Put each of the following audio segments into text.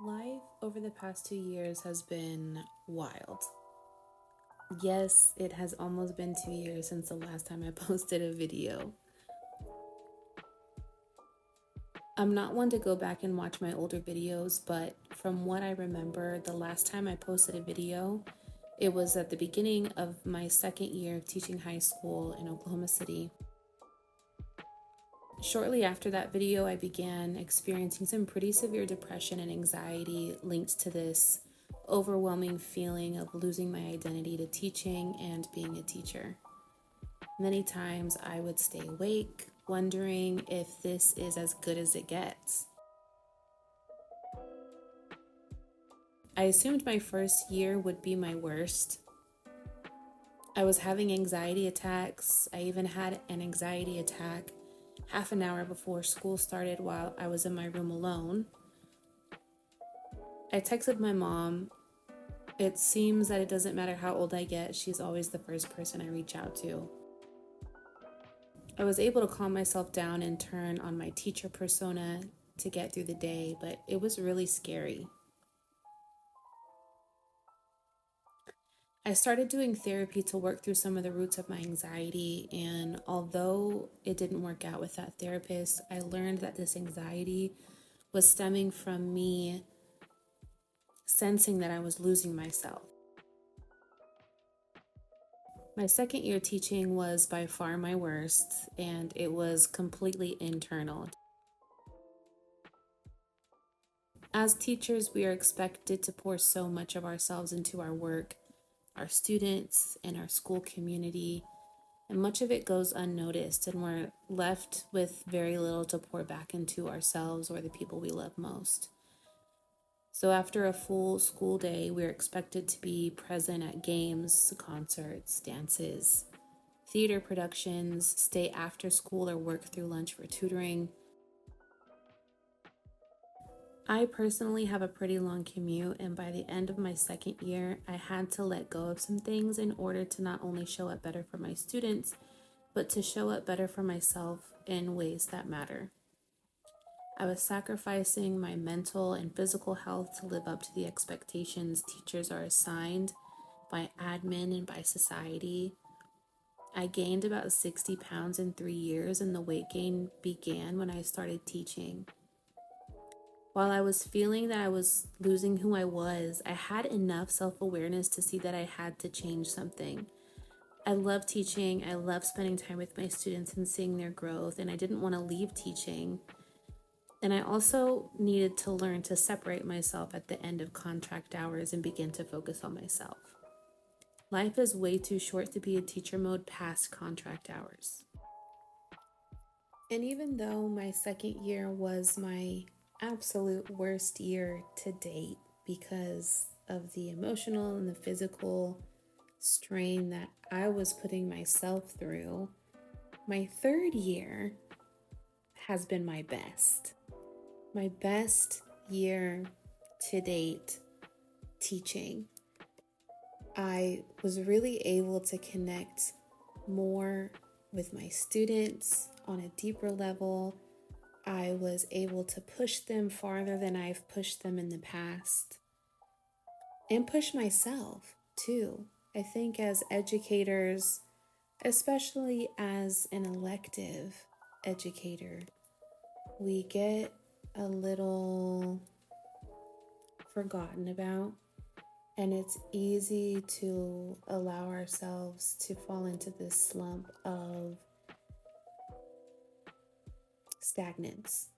Life over the past 2 years has been wild. Yes, it has almost been 2 years since the last time I posted a video. I'm not one to go back and watch my older videos, but from what I remember, the last time I posted a video, it was at the beginning of my second year of teaching high school in Oklahoma City. Shortly after that video, I began experiencing some pretty severe depression and anxiety linked to this overwhelming feeling of losing my identity to teaching and being a teacher. Many times I would stay awake, wondering if this is as good as it gets. I assumed my first year would be my worst. I was having anxiety attacks. I even had an anxiety attack half an hour before school started while I was in my room alone. I texted my mom. It seems that it doesn't matter how old I get, she's always the first person I reach out to. I was able to calm myself down and turn on my teacher persona to get through the day, but it was really scary. I started doing therapy to work through some of the roots of my anxiety, and although it didn't work out with that therapist, I learned that this anxiety was stemming from me sensing that I was losing myself. My second year teaching was by far my worst, and it was completely internal. As teachers, we are expected to pour so much of ourselves into our work, our students, and our school community, and much of it goes unnoticed, and we're left with very little to pour back into ourselves or the people we love most. So after a full school day, we're expected to be present at games, concerts, dances, theater productions, stay after school or work through lunch for tutoring. I personally have a pretty long commute, and by the end of my second year, I had to let go of some things in order to not only show up better for my students, but to show up better for myself in ways that matter. I was sacrificing my mental and physical health to live up to the expectations teachers are assigned by admin and by society. I gained about 60 pounds in 3 years, and the weight gain began when I started teaching. While I was feeling that I was losing who I was, I had enough self-awareness to see that I had to change something. I love teaching, I love spending time with my students and seeing their growth, and I didn't want to leave teaching. And I also needed to learn to separate myself at the end of contract hours and begin to focus on myself. Life is way too short to be in teacher mode past contract hours. And even though my second year was my absolute worst year to date because of the emotional and the physical strain that I was putting myself through, my third year has been my best. My best year to date teaching. I was really able to connect more with my students on a deeper level. I was able to push them farther than I've pushed them in the past, and push myself too. I think as educators, especially as an elective educator, we get a little forgotten about, and it's easy to allow ourselves to fall into this slump of stagnance.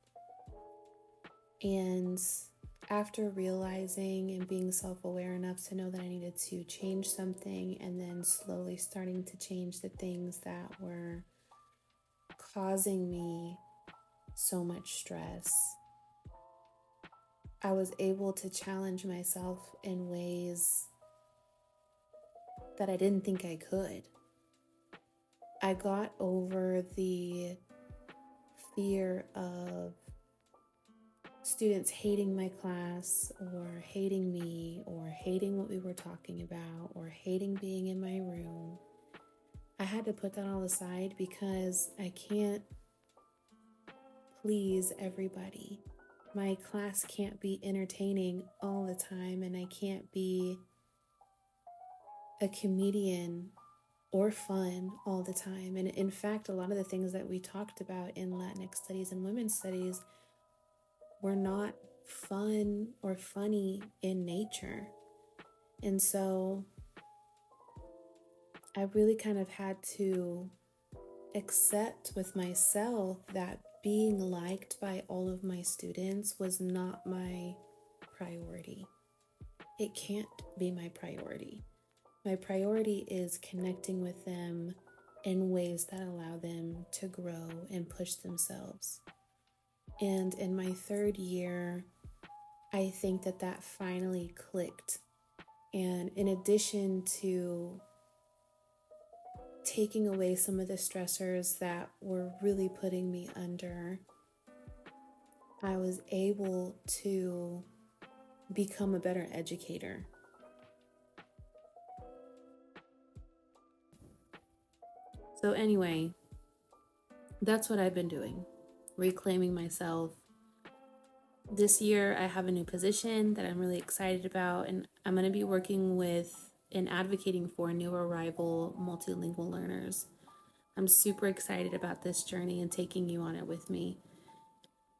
And after realizing and being self-aware enough to know that I needed to change something, and then slowly starting to change the things that were causing me so much stress, I was able to challenge myself in ways that I didn't think I could. I got over the fear of students hating my class, or hating me, or hating what we were talking about, or hating being in my room. I had to put that all aside because I can't please everybody. my class can't be entertaining all the time, and I can't be a comedian or fun all the time. And in fact, a lot of the things that we talked about in Latinx studies and women's studies were not fun or funny in nature. And so I really kind of had to accept with myself that being liked by all of my students was not my priority. It can't be my priority. My priority is connecting with them in ways that allow them to grow and push themselves. And in my third year, I think that finally clicked. And in addition to taking away some of the stressors that were really putting me under, I was able to become a better educator. So anyway, that's what I've been doing, reclaiming myself. This year I have a new position that I'm really excited about, and I'm going to be working with and advocating for new arrival multilingual learners. I'm super excited about this journey and taking you on it with me.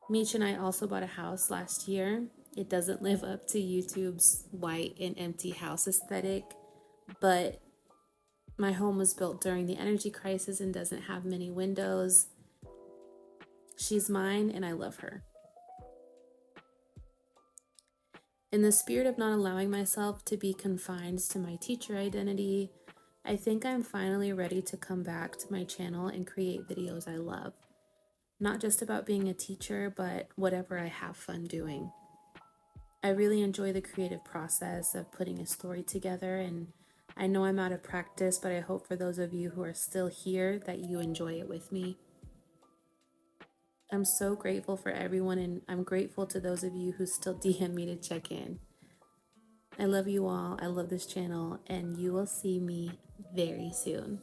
Meech and I also bought a house last year. It doesn't live up to YouTube's white and empty house aesthetic, but my home was built during the energy crisis and doesn't have many windows. She's mine and I love her. In the spirit of not allowing myself to be confined to my teacher identity, I think I'm finally ready to come back to my channel and create videos I love. Not just about being a teacher, but whatever I have fun doing. I really enjoy the creative process of putting a story together, and I know I'm out of practice, but I hope for those of you who are still here that you enjoy it with me. I'm so grateful for everyone, and I'm grateful to those of you who still DM me to check in. I love you all. I love this channel, and you will see me very soon.